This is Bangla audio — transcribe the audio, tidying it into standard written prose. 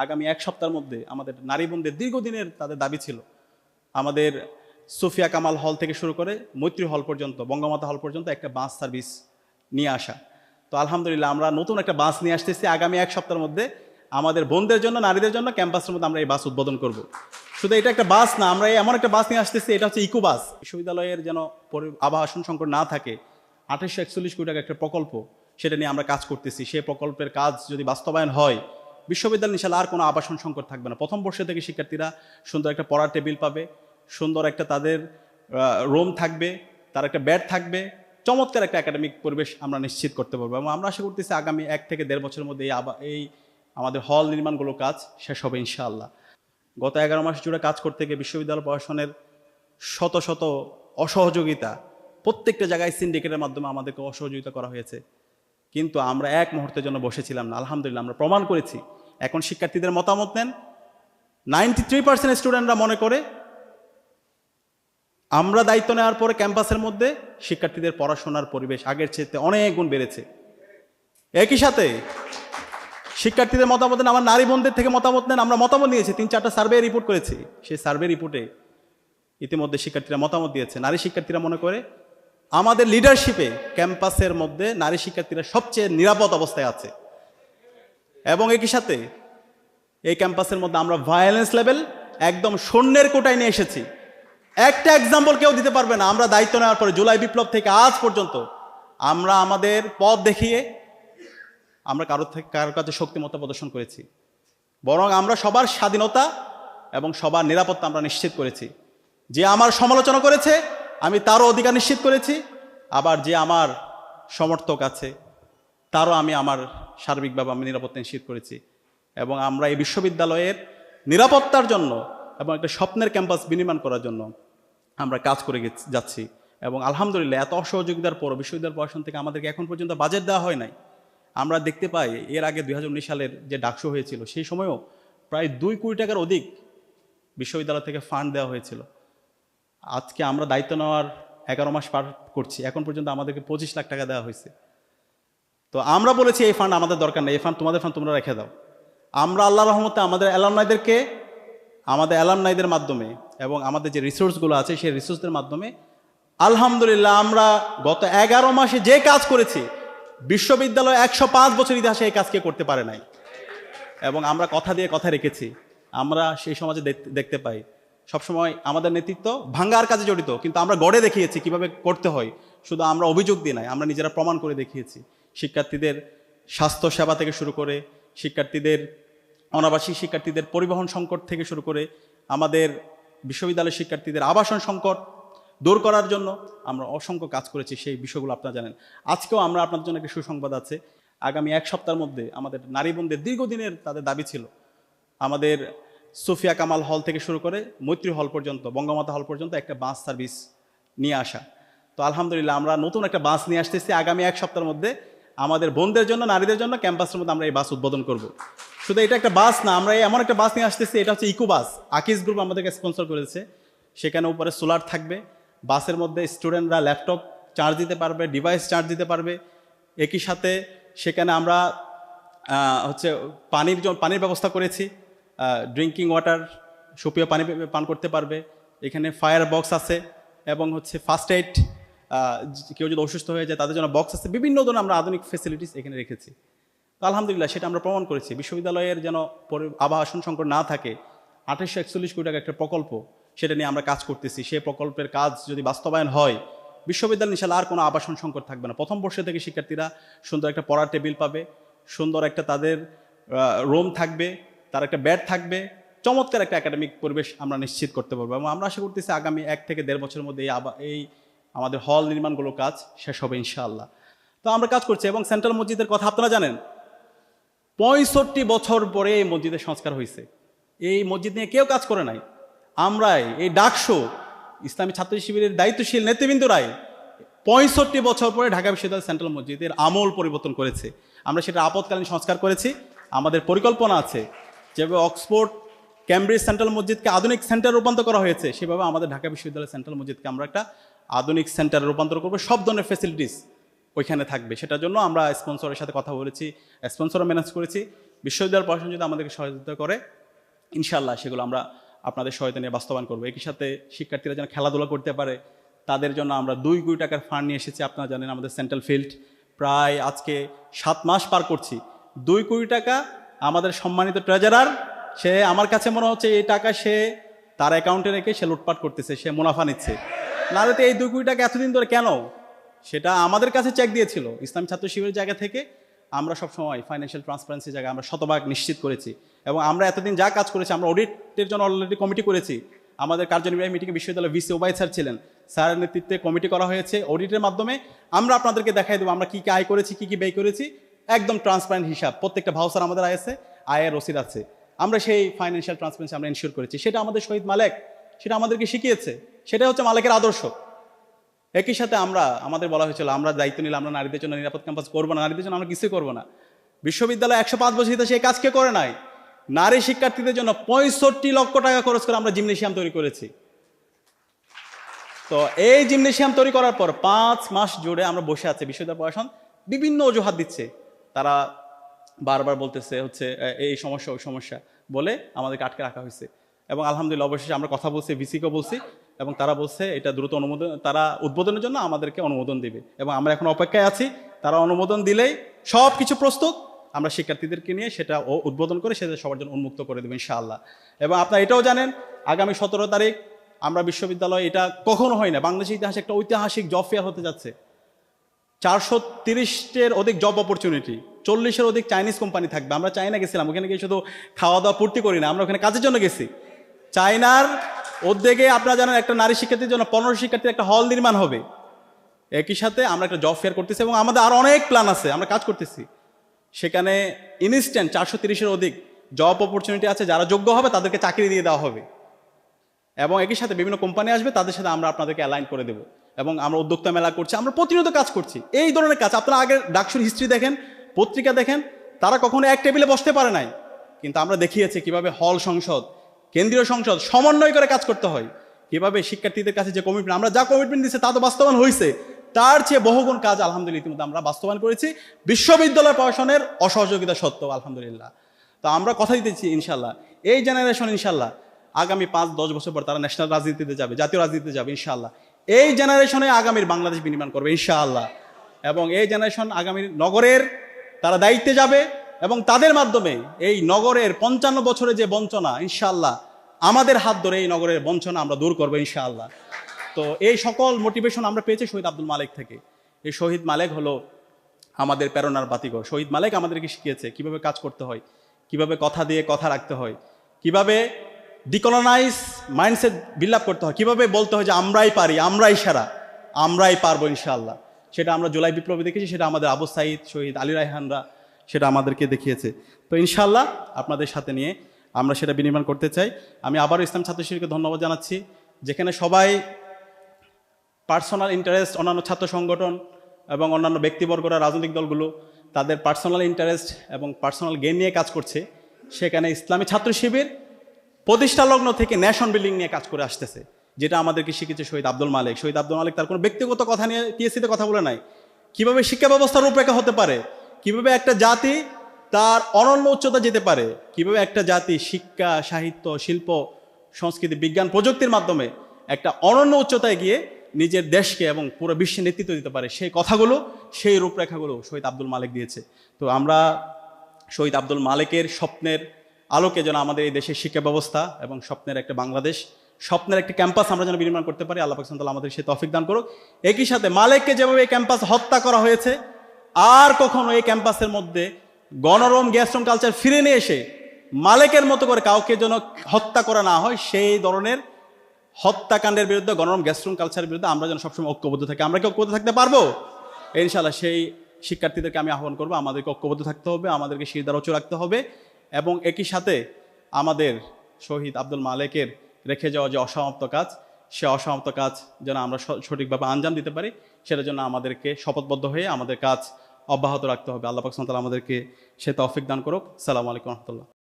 আগামী এক সপ্তাহের মধ্যে আমাদের নারী বোনদের দীর্ঘদিনের তাদের দাবি ছিল আমাদের সোফিয়া কামাল হল থেকে শুরু করে মৈত্রী হল পর্যন্ত, বঙ্গমাতা হল পর্যন্ত একটা বাস সার্ভিস নিয়ে আসা। তো আলহামদুলিল্লাহ আমরা নতুন একটা বাস নিয়ে আসতেছি আগামী এক সপ্তাহের মধ্যে আমাদের বোনদের জন্য, নারীদের জন্য ক্যাম্পাসের মধ্যে আমরা এই বাস উদ্বোধন করব। শুধু এটা একটা বাস না, আমরা এমন একটা বাস নিয়ে আসতেছি, এটা হচ্ছে ইকো বাস। বিশ্ববিদ্যালয়ের যেন আবাসন সংকট না থাকে, 2841 কোটি টাকা একটা প্রকল্প, সেটা নিয়ে আমরা কাজ করতেছি। সেই প্রকল্পের কাজ যদি বাস্তবায়ন হয়, বিশ্ববিদ্যালয় ইনশাআল্লাহ আর কোনো আবাসন সংকট থাকবে না। প্রথম বর্ষ থেকে শিক্ষার্থীরা সুন্দর একটা পড়ার টেবিল পাবে, সুন্দর একটা তাদের রুম থাকবে, তার একটা বেড থাকবে, চমৎকার একটা একাডেমিক পরিবেশ আমরা নিশ্চিত করতে পারবো। এবং আমরা আশা করতেছি আগামী 1 থেকে 1.5 বছরের মধ্যে এই আমাদের হল নির্মাণগুলো কাজ শেষ হবে ইনশাআল্লাহ। গত 11 মাস জুড়ে কাজ করতে গিয়ে বিশ্ববিদ্যালয় প্রশাসনের শত শত অসহযোগিতা, প্রত্যেকটা জায়গায় সিন্ডিকেটের মাধ্যমে আমাদেরকে অসহযোগিতা করা হয়েছে, কিন্তু আমরা এক মুহূর্তের জন্য বসেছিলাম না। আলহামদুলিল্লাহ আমরা প্রমাণ করেছি। এখন শিক্ষার্থীদের মতামত নেন, 93% স্টুডেন্টরা মনে করে আমরা দায়িত্ব নেওয়ার পরে ক্যাম্পাসের মধ্যে শিক্ষার্থীদের পড়াশোনার পরিবেশ আগের চেয়ে অনেক গুণ বেড়েছে। একই সাথে শিক্ষার্থীদের মতামত নেন, আমার নারী বোনদের থেকে মতামত নেন। আমরা মতামত নিয়েছি, 3-4টা সার্ভে রিপোর্ট করেছি। সেই সার্ভে রিপোর্টে ইতিমধ্যে শিক্ষার্থীরা মতামত দিয়েছে। নারী শিক্ষার্থীরা মনে করে আমাদের লিডারশিপে ক্যাম্পাসের মধ্যে নারী শিক্ষার্থীরা সবচেয়ে নিরাপদ অবস্থায় আছে। এবং একই সাথে এই ক্যাম্পাসের মধ্যে আমরা ভায়োলেন্স লেভেল একদম শূন্যের কোটায় নিয়ে এসেছি। একটা এক্সাম্পল কেউ দিতে পারবে না। আমরা দায়িত্ব নেওয়ার পরে জুলাই বিপ্লব থেকে আজ পর্যন্ত আমরা আমাদের পথ দেখিয়ে আমরা কারোর কাছে শক্তিমত্তা প্রদর্শন করেছি, বরং আমরা সবার স্বাধীনতা এবং সবার নিরাপত্তা আমরা নিশ্চিত করেছি। যে আমার সমালোচনা করেছে আমি তারও অধিকার নিশ্চিত করেছি, আবার যে আমার সমর্থক আছে তারও আমি আমার সার্বিকভাবে আমি নিরাপত্তা নিশ্চিত করেছি। এবং আমরা এই বিশ্ববিদ্যালয়ের নিরাপত্তার জন্য এবং একটা স্বপ্নের ক্যাম্পাস বিনির্মাণ করার জন্য আমরা কাজ করে যাচ্ছি। এবং আলহামদুলিল্লাহ এত অসহযোগিতার পর বিশ্ববিদ্যালয় প্রশাসন থেকে আমাদেরকে এখন পর্যন্ত বাজেট দেওয়া হয় নাই। আমরা দেখতে পাই এর আগে 2019 সালের যে ডাকসু হয়েছিল সেই সময়ও প্রায় 2 কোটি টাকার অধিক বিশ্ববিদ্যালয় থেকে ফান্ড দেওয়া হয়েছিল। আজকে আমরা দায়িত্ব নেওয়ার 11 মাস পার করছি, এখন পর্যন্ত আমাদেরকে 25 লাখ টাকা দেওয়া হয়েছে। তো আমরা বলেছি এই ফান্ড আমাদের দরকার নেই, এই ফান্ড তোমাদের ফান্ড, তোমরা রেখে দাও। আমরা আল্লাহর রহমতে আমাদের অ্যালামনাইদের মাধ্যমে এবং আমাদের যে রিসোর্সগুলো আছে সেই রিসোর্সদের মাধ্যমে আলহামদুলিল্লাহ আমরা গত 11 মাসে যে কাজ করেছি, বিশ্ববিদ্যালয় 105 বছর ইতিহাসে এই কাজ কে করতে পারে নাই। এবং আমরা কথা দিয়ে কথা রেখেছি। আমরা সেই সমাজে দেখতে পাই সবসময় আমাদের নেতৃত্ব ভাঙ্গার কাজে জড়িত, কিন্তু আমরা গড়ে দেখিয়েছি কিভাবে করতে হয়। শুধু আমরা অভিযোগ দিয়ে নাই, আমরা নিজেরা প্রমাণ করে দেখিয়েছি। শিক্ষার্থীদের স্বাস্থ্য সেবা থেকে শুরু করে, শিক্ষার্থীদের অনাবাসিক শিক্ষার্থীদের পরিবহন সংকট থেকে শুরু করে, আমাদের বিশ্ববিদ্যালয়ের শিক্ষার্থীদের আবাসন সংকট দূর করার জন্য আমরা অসংখ্য কাজ করেছি। সেই বিষয়গুলো আপনারা জানেন। আজকেও আমরা আপনাদের জন্য একটা সুসংবাদ আছে। আগামী এক সপ্তাহের মধ্যে আমাদের নারী বোনদের দীর্ঘদিনের তাদের দাবি ছিল আমাদের সোফিয়া কামাল হল থেকে শুরু করে মৈত্রী হল পর্যন্ত, বঙ্গমাতা হল পর্যন্ত একটা বাস সার্ভিস নিয়ে আসা। তো আলহামদুলিল্লাহ আমরা নতুন একটা বাস নিয়ে আসতেছি আগামী এক সপ্তাহের মধ্যে আমাদের বোনদের জন্য, নারীদের জন্য ক্যাম্পাসের মধ্যে আমরা এই বাস উদ্বোধন করব। শুধু এটা একটা বাস না, আমরা এমন একটা বাস নিয়ে আসতেছি, এটা হচ্ছে ইকো বাস। আকিস গ্রুপ আমাদেরকে স্পন্সর করেছে। সেখানে উপরে সোলার থাকবে, বাসের মধ্যে স্টুডেন্টরা ল্যাপটপ চার্জ দিতে পারবে, ডিভাইস চার্জ দিতে পারবে। একই সাথে সেখানে আমরা পানির ব্যবস্থা করেছি, ড্রিঙ্কিং ওয়াটার, সুপেয় পানি পান করতে পারবে। এখানে ফায়ার বক্স আছে এবং ফার্স্ট এইড, কেউ যদি অসুস্থ হয়ে যায় তাদের জন্য বক্স আছে। বিভিন্ন ধরনের আমরা আধুনিক ফেসিলিটিস এখানে রেখেছি। তো আলহামদুলিল্লাহ সেটা আমরা প্রমাণ করেছি। বিশ্ববিদ্যালয়ের যেন আবাসন সংকট না থাকে, 2841 কোটি টাকা একটা প্রকল্প, সেটা নিয়ে আমরা কাজ করতেছি। সেই প্রকল্পের কাজ যদি বাস্তবায়ন হয়, বিশ্ববিদ্যালয় ইনশাআল্লাহ আর কোনো আবাসন সংকট থাকবে না। প্রথম বর্ষ থেকে শিক্ষার্থীরা সুন্দর একটা পড়ার টেবিল পাবে, সুন্দর একটা তাদের রুম থাকবে, তার একটা বেড থাকবে, চমৎকার একটা একাডেমিক পরিবেশ আমরা নিশ্চিত করতে পারবো। এবং আমরা আশা করতেছি আগামী 1 থেকে 1.5 বছরের মধ্যে এই আমাদের হল নির্মাণগুলো কাজ শেষ হবে ইনশাআল্লাহ। তো আমরা কাজ করছি। এবং সেন্ট্রাল মসজিদের কথা আপনারা জানেন, 65 বছর পরে এই মসজিদের সংস্কার হয়েছে। এই মসজিদ নিয়ে কেউ কাজ করে নাই। আমরাই, এই ডাকসু ইসলামী ছাত্র শিবিরের দায়িত্বশীল নেতৃবৃন্দরাই 65 বছর পরে ঢাকা বিশ্ববিদ্যালয় সেন্ট্রাল মসজিদের আমূল পরিবর্তন করেছে। আমরা সেটা আপৎকালীন সংস্কার করেছি। আমাদের পরিকল্পনা আছে যেভাবে অক্সফোর্ড, ক্যামব্রিজ সেন্ট্রাল মসজিদকে আধুনিক সেন্টারে রূপান্তর করা হয়েছে, সেভাবে আমাদের ঢাকা বিশ্ববিদ্যালয় সেন্ট্রাল মসজিদকে আমরা একটা আধুনিক সেন্টারে রূপান্তর করবো। সব ধরনের ফ্যাসিলিটিস ওইখানে থাকবে। সেটার জন্য আমরা স্পন্সরের সাথে কথা বলেছি, স্পন্সরও ম্যানেজ করেছি। বিশ্ববিদ্যালয় প্রশাসন যদি আমাদেরকে সহযোগিতা করে ইনশাআল্লাহ সেগুলো আমরা আপনাদের সহায়তা নিয়ে বাস্তবায়ন করবো। একই সাথে শিক্ষার্থীরা যেন খেলাধুলা করতে পারে তাদের জন্য আমরা 2 কোটি টাকার ফান্ড নিয়ে এসেছি। আপনারা জানেন আমাদের সেন্ট্রাল ফিল্ড প্রায় আজকে 7 মাস পার করছি। 2 কোটি টাকা আমাদের সম্মানিত ট্রেজারার, সে আমার কাছে মনে হচ্ছে এই টাকা সে তার অ্যাকাউন্টে রেখে সে লুটপাট করতেছে, সে মুনাফা নিচ্ছে। নাহলে তো এই 2 কোটি টাকা এতদিন ধরে কেন, সেটা আমাদের কাছে চেক দিয়েছিল ইসলামী ছাত্র শিবিরের জায়গা থেকে। আমরা সবসময় ফাইন্যান্সিয়াল ট্রান্সপারেন্সির জায়গায় আমরা শতভাগ নিশ্চিত করেছি এবং আমরা এতদিন যা কাজ করেছি, আমরা অডিটের জন্য অলরেডি কমিটি করেছি। আমাদের কার্যনির্বাহী মিটিংয়ে বিশ্ববিদ্যালয়ের ভিসি ওবায়দ স্যার ছিলেন, স্যারের নেতৃত্বে কমিটি করা হয়েছে। অডিটের মাধ্যমে আমরা আপনাদেরকে দেখাই দেবো আমরা কী কী আয় করেছি, কী কী ব্যয় করেছি, একদম ট্রান্সপারেন্ট হিসাব। প্রত্যেকটা ভাউচার আমাদের আছে, আয়ের রসিদ আছে। আমরা সেই ফাইন্যান্সিয়াল ট্রান্সপারেন্সি আমরা এনশিওর করেছি। সেটা আমাদের শহীদ মালেক সেটা আমাদেরকে শিখিয়েছে, সেটা হচ্ছে মালেকের আদর্শ। একই সাথে আমাদের বলা হয়েছিল আমরা দায়িত্ব নিলে আমরা নারীদের জন্য নিরাপদ ক্যাম্পাস করবো না, নারীদের জন্য আমরা কিছুই করবো না। বিশ্ববিদ্যালয় 105 বছর ইতিহাসে এই কাজ কে করে নাই? নারী শিক্ষার্থীদের জন্য 65 লক্ষ টাকা খরচ করে আমরা জিমনেশিয়াম তৈরি করেছি। তো এই জিমনেশিয়াম তৈরি করার পর 5 মাস জুড়ে আমরা বসে আছি। বিশ্ববিদ্যালয় প্রশাসন বিভিন্ন অজুহাত দিচ্ছে, তারা বারবার বলতেছে হচ্ছে এই সমস্যা ওই সমস্যা বলে আমাদেরকে আটকে রাখা হয়েছে। এবং আলহামদুলিল্লাহ অবশেষে আমরা কথা বলছি, ভিসিকেও বলছি এবং তারা বলছে এটা দ্রুত অনুমোদন, তারা উদ্বোধনের জন্য আমাদেরকে অনুমোদন দিবে এবং আমরা এখন অপেক্ষায় আছি। তারা অনুমোদন দিলেই সব কিছু প্রস্তুত, আমরা শিক্ষার্থীদেরকে নিয়ে সেটা উদ্বোধন করে সেটা সবার জন্য উন্মুক্ত করে দেবো ইনশাআল্লাহ। এবং আপনারা এটাও জানেন আগামী 17 তারিখ আমরা বিশ্ববিদ্যালয়, এটা কখনো হয় না, বাংলাদেশের ইতিহাসে একটা ঐতিহাসিক জব ফেয়ার হতে যাচ্ছে। 430-এর অধিক জব অপরচুনিটি, 40-এর অধিক চাইনিজ কোম্পানি থাকবে। আমরা চায়না গেছিলাম, ওখানে গিয়ে শুধু খাওয়া দাওয়া পূর্তি করি না, আমরা ওখানে কাজের জন্য গেছি। চায়নার উদ্যোগে আপনারা জানেন একটা নারী শিক্ষার্থীর জন্য 15 শিক্ষার্থীর একটা হল নির্মাণ হবে। একই সাথে আমরা একটা জব ফেয়ার করতেছি এবং আমাদের আরো অনেক প্ল্যান আছে, আমরা কাজ করতেছি। সেখানে ইনস্ট্যান্ট 430-এর অধিক জব অপরচুনিটি আছে, যারা যোগ্য হবে তাদেরকে চাকরি দিয়ে দেওয়া হবে এবং একই সাথে বিভিন্ন কোম্পানি আসবে, তাদের সাথে আমরা আপনাদেরকে অ্যালাইন করে দেবো। এবং আমরা উদ্যোক্তা মেলা করছি, আমরা প্রতিনিয়ত কাজ করছি এই ধরনের কাজ। আপনারা আগে ডাকসুর হিস্ট্রি দেখেন, পত্রিকা দেখেন, তারা কখনো এক টেবিলে বসতে পারে নাই, কিন্তু আমরা দেখিয়েছি কিভাবে হল সংসদ, কেন্দ্রীয় সংসদ সমন্বয় করে কাজ করতে হয়, কিভাবে শিক্ষার্থীদের কাছে যে কমিটমেন্ট, আমরা যা কমিটমেন্ট দিচ্ছি তা তো বাস্তবায়ন হয়েছে, তার চেয়ে বহুগুণ কাজ আলহামদুলিল্লাহ ইতিমধ্যে আমরা বাস্তবায়ন করেছি বিশ্ববিদ্যালয় প্রশাসনের অসহযোগিতা সত্ত্বেও আলহামদুলিল্লাহ। তো আমরা কথা দিতেছি ইনশাল্লাহ এই জেনারেশন ইনশাল্লাহ আগামী 5-10 বছর পর তারা ন্যাশনাল রাজনীতিতে যাবে, জাতীয় রাজনীতিতে যাবে ইনশাআল্লাহ। এই জেনারেশনে আগামীর বাংলাদেশ বিনির্মাণ করবে ইনশাআল্লাহ। এবং এই জেনারেশন আগামীর নগরের তারা দায়িত্বে যাবে এবং তাদের মাধ্যমে এই নগরের 55 বছরের যে বঞ্চনা ইনশাআল্লাহ আমাদের হাত ধরে এই নগরের বঞ্চনা আমরা দূর করবো ইনশাআল্লাহ। তো এই সকল মোটিভেশন আমরা পেয়েছি শহীদ আব্দুল মালেক থেকে। এই শহীদ মালেক হলো আমাদের প্রেরণার বাতিঘর। শহীদ মালেক আমাদেরকে শিখিয়েছে কিভাবে কাজ করতে হয়, কিভাবে কথা দিয়ে কথা রাখতে হয়, কিভাবে ডিকলোনাইজ মাইন্ডসেট বিল্ড আপ করতে হয়, কিভাবে বলতে হয় যে আমরাই পারি, আমরাই সেরা, আমরাই পারবো ইনশাআল্লাহ। সেটা আমরা জুলাই বিপ্লবে দেখেছি, সেটা আমাদের আবু সাইদ, শহীদ আলী রায়হানরা সেটা আমাদেরকে দেখিয়েছে। তো ইনশাআল্লাহ আপনাদের সাথে নিয়ে আমরা সেটা বিনির্মাণ করতে চাই। আমি আবারও ইসলাম ছাত্র শিবিরকে ধন্যবাদ জানাচ্ছি, যেখানে সবাই পার্সোনাল ইন্টারেস্ট, অন্যান্য ছাত্র সংগঠন এবং অন্যান্য ব্যক্তিবর্গরা, রাজনৈতিক দলগুলো তাদের পার্সোনাল ইন্টারেস্ট এবং পার্সোনাল গেইন নিয়ে কাজ করছে, সেখানে ইসলামী ছাত্র শিবির প্রতিষ্ঠা লগ্ন থেকে ন্যাশন বিল্ডিং নিয়ে কাজ করে আসতেছে, যেটা আমাদেরকে শিখেছে শহীদ আব্দুল মালেক। শহীদ আব্দুল মালেক তার কোনো ব্যক্তিগত কথা নিয়ে টিএসসিতে কথা বলে নাই, কিভাবে শিক্ষা ব্যবস্থার রূপরেখা হতে পারে, কিভাবে একটা জাতি তার অনন্য উচ্চতা যেতে পারে, কিভাবে একটা জাতি শিক্ষা, সাহিত্য, শিল্প, সংস্কৃতি, বিজ্ঞান, প্রযুক্তির মাধ্যমে একটা অনন্য উচ্চতায় গিয়ে নিজের দেশকে এবং পুরো বিশ্বে নেতৃত্ব দিতে পারে, সেই কথাগুলো, সেই রূপরেখাগুলো শহীদ আব্দুল মালেক দিয়েছে। তো আমরা শহীদ আব্দুল মালেকের স্বপ্নের আলোকে যেন আমাদের এই দেশের শিক্ষা ব্যবস্থা এবং স্বপ্নের একটা বাংলাদেশ, স্বপ্নের একটা ক্যাম্পাস আমরা যেন বিনির্মাণ করতে পারি, আল্লাহ পাক সুবহানাহু ওয়া তাআলা আমাদের সে তৌফিক দান করুক। একই সাথে মালেককে যেভাবে এই ক্যাম্পাস হত্যা করা হয়েছে, আর কখনো এই ক্যাম্পাসের মধ্যে গণরম গ্যাস্ট্রম কালচার ফিরে নিয়ে এসে মালেকের মতো করে কাউকে যেন হত্যা করা না হয়, সেই ধরনের হত্যাকাণ্ডের বিরুদ্ধে, গণরম গ্যাস্ট্রম কালচারের বিরুদ্ধে আমরা যেন সবসময় ঐক্যবদ্ধ থাকি। আমরা কি ঐক্যবদ্ধ থাকতে পারবো? ইনশাআল্লাহ সেই শিক্ষার্থীদেরকে আমি আহ্বান করবো, আমাদেরকে ঐক্যবদ্ধ থাকতে হবে, আমাদেরকে শিরদার উঁচু রাখতে হবে এবং একই সাথে আমাদের শহীদ আব্দুল মালেকের রেখে যাওয়া যে অসমাপ্ত কাজ, সে অসমাপ্ত কাজ যেন আমরা সঠিকভাবে আঞ্জাম দিতে পারি, সেটার জন্য আমাদেরকে শপথবদ্ধ হয়ে আমাদের কাজ অব্যাহত রাখতে হবে। আল্লাহ পাক সুবহানাহু ওয়া তাআলা আমাদেরকে সে তৌফিক দান করুক। আসসালামু আলাইকুম ওয়া রাহমাতুল্লাহ।